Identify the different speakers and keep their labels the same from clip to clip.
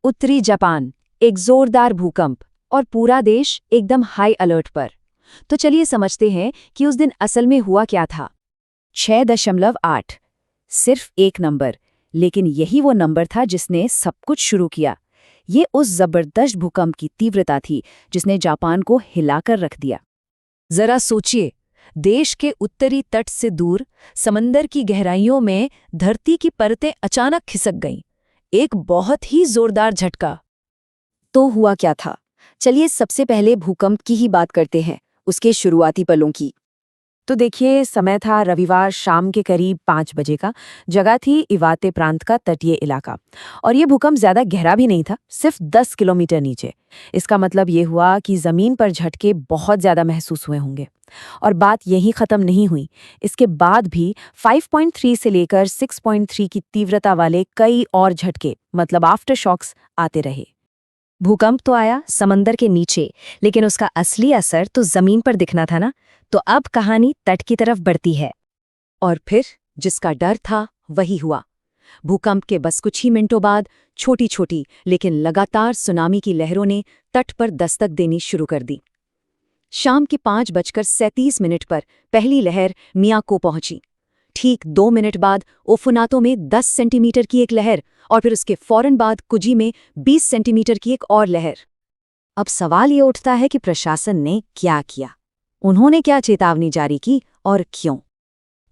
Speaker 1: उत्तरी जापान, एक जोरदार भूकंप और पूरा देश एकदम हाई अलर्ट पर। तो चलिए समझते हैं कि उस दिन असल में हुआ क्या था।
Speaker 2: 6.8 सिर्फ एक नंबर, लेकिन यही वो नंबर था जिसने सब कुछ शुरू किया। ये उस जबरदस्त भूकंप की तीव्रता थी जिसने जापान को हिलाकर रख दिया।
Speaker 1: जरा सोचिए, देश के उत्तरी तट से दूर समंदर की गहराइयों में धरती की परतें अचानक खिसक गईं। एक बहुत ही जोरदार झटका।
Speaker 2: तो हुआ क्या था? चलिए सबसे पहले भूकंप की ही बात करते हैं, उसके शुरुआती पलों की। तो देखिए, समय था रविवार शाम के करीब 5 बजे का। जगह थी इवाते प्रांत का तटीय इलाका। और ये भूकंप ज्यादा गहरा भी नहीं था, सिर्फ 10 किलोमीटर नीचे। इसका मतलब ये हुआ कि जमीन पर झटके बहुत ज्यादा महसूस हुए होंगे। और बात यहीं खत्म नहीं हुई। इसके बाद भी 5.3 से लेकर 6.3 की तीव्रता वाले कई और झटके, मतलब आफ्टर शॉक्स, आते रहे।
Speaker 1: भूकंप तो आया समंदर के नीचे, लेकिन उसका असली असर तो जमीन पर दिखना था ना। तो अब कहानी तट की तरफ बढ़ती है। और फिर जिसका डर था वही हुआ। भूकंप के बस कुछ ही मिनटों बाद छोटी छोटी लेकिन लगातार सुनामी की लहरों ने तट पर दस्तक देनी शुरू कर दी। शाम के 5:37 पर पहली लहर मियाको पहुंची। ठीक 2 मिनट बाद ओफुनातो में 10 सेंटीमीटर की एक लहर, और फिर उसके फौरन बाद कुजी में 20 सेंटीमीटर की एक और लहर। अब सवाल ये उठता है कि प्रशासन ने क्या किया? उन्होंने क्या चेतावनी जारी की और क्यों?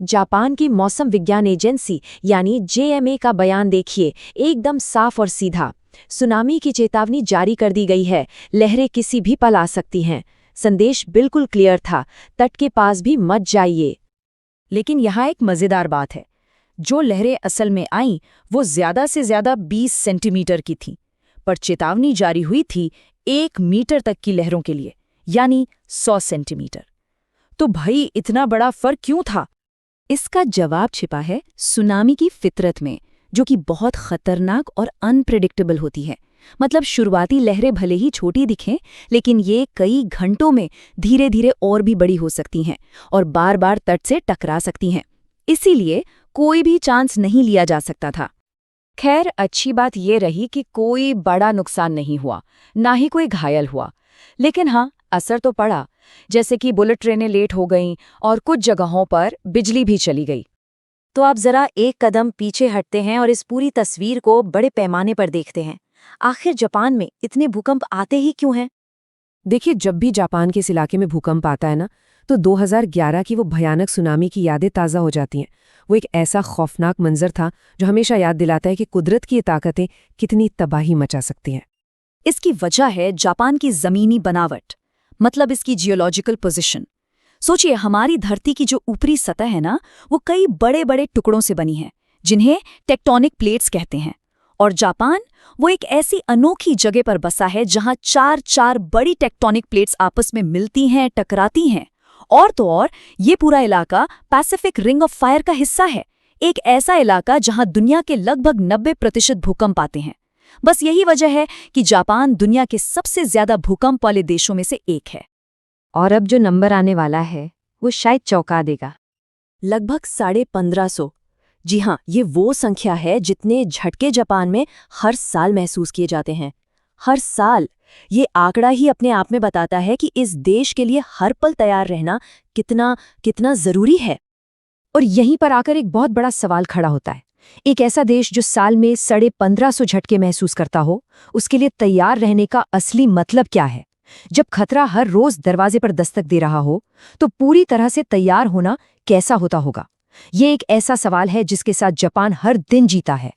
Speaker 1: जापान की मौसम विज्ञान एजेंसी यानी JMA का बयान देखिए, एकदम साफ और सीधा। सुनामी की चेतावनी जारी कर दी गई है, लहरें किसी भी पल आ सकती हैं। संदेश बिल्कुल क्लियर था, तट के पास भी मत जाइए।
Speaker 2: लेकिन यहाँ एक मजेदार बात है। जो लहरें असल में आईं वो ज्यादा से ज्यादा 20 सेंटीमीटर की थीं, पर चेतावनी जारी हुई थी 1 मीटर तक की लहरों के लिए, यानी 100 सेंटीमीटर। तो भाई इतना बड़ा फर्क क्यों था? इसका जवाब छिपा है सुनामी की फितरत में, जो कि बहुत खतरनाक और अनप्रेडिक्टेबल होती है। मतलब शुरुआती लहरें भले ही छोटी दिखें, लेकिन ये कई घंटों में धीरे धीरे और भी बड़ी हो सकती हैं और बार बार तट से टकरा सकती हैं। इसीलिए कोई भी चांस नहीं लिया जा सकता था। खैर, अच्छी बात ये रही कि कोई बड़ा नुकसान नहीं हुआ, ना ही कोई घायल हुआ। लेकिन हाँ, असर तो पड़ा, जैसे कि बुलेट ट्रेनें लेट हो गईं और कुछ जगहों पर बिजली भी चली गई।
Speaker 1: तो आप जरा एक कदम पीछे हटते हैं और इस पूरी तस्वीर को बड़े पैमाने पर देखते हैं। आखिर जापान में इतने भूकंप आते ही क्यों हैं?
Speaker 3: देखिए, जब भी जापान के इस इलाके में भूकंप आता है ना, तो 2011 की वो भयानक सुनामी की यादें ताज़ा हो जाती हैं। वो एक ऐसा खौफनाक मंजर था जो हमेशा याद दिलाता है कि कुदरत की ये ताकतें कितनी तबाही मचा सकती हैं।
Speaker 2: इसकी वजह है जापान की जमीनी बनावट, मतलब इसकी जियोलॉजिकल पोजीशन। सोचिए, हमारी धरती की जो ऊपरी सतह है ना, वो कई बड़े बड़े टुकड़ों से बनी है, जिन्हें टेक्टोनिक प्लेट्स कहते हैं। और जापान वो एक ऐसी अनोखी जगह पर बसा है जहां 4 बड़ी टेक्टोनिक प्लेट्स आपस में मिलती हैं, टकराती हैं। और तो और ये पूरा इलाका पैसिफिक रिंग ऑफ फायर का हिस्सा है, एक ऐसा इलाका जहां दुनिया के लगभग 90% भूकंप आते हैं। बस यही वजह है कि जापान दुनिया के सबसे ज्यादा भूकंप वाले देशों में से एक है।
Speaker 1: और अब जो नंबर आने वाला है वो शायद चौंका देगा।
Speaker 2: लगभग 1550। जी हाँ, ये वो संख्या है जितने झटके जापान में हर साल महसूस किए जाते हैं। हर साल। ये आंकड़ा ही अपने आप में बताता है कि इस देश के लिए हर पल तैयार रहना कितना कितना जरूरी है।
Speaker 1: और यहीं पर आकर एक बहुत बड़ा सवाल खड़ा होता है। एक ऐसा देश जो साल में 1550 झटके महसूस करता हो, उसके लिए तैयार रहने का असली मतलब क्या है? जब खतरा हर रोज दरवाजे पर दस्तक दे रहा हो, तो पूरी तरह से तैयार होना कैसा होता होगा? ये एक ऐसा सवाल है जिसके साथ जापान हर दिन जीता है।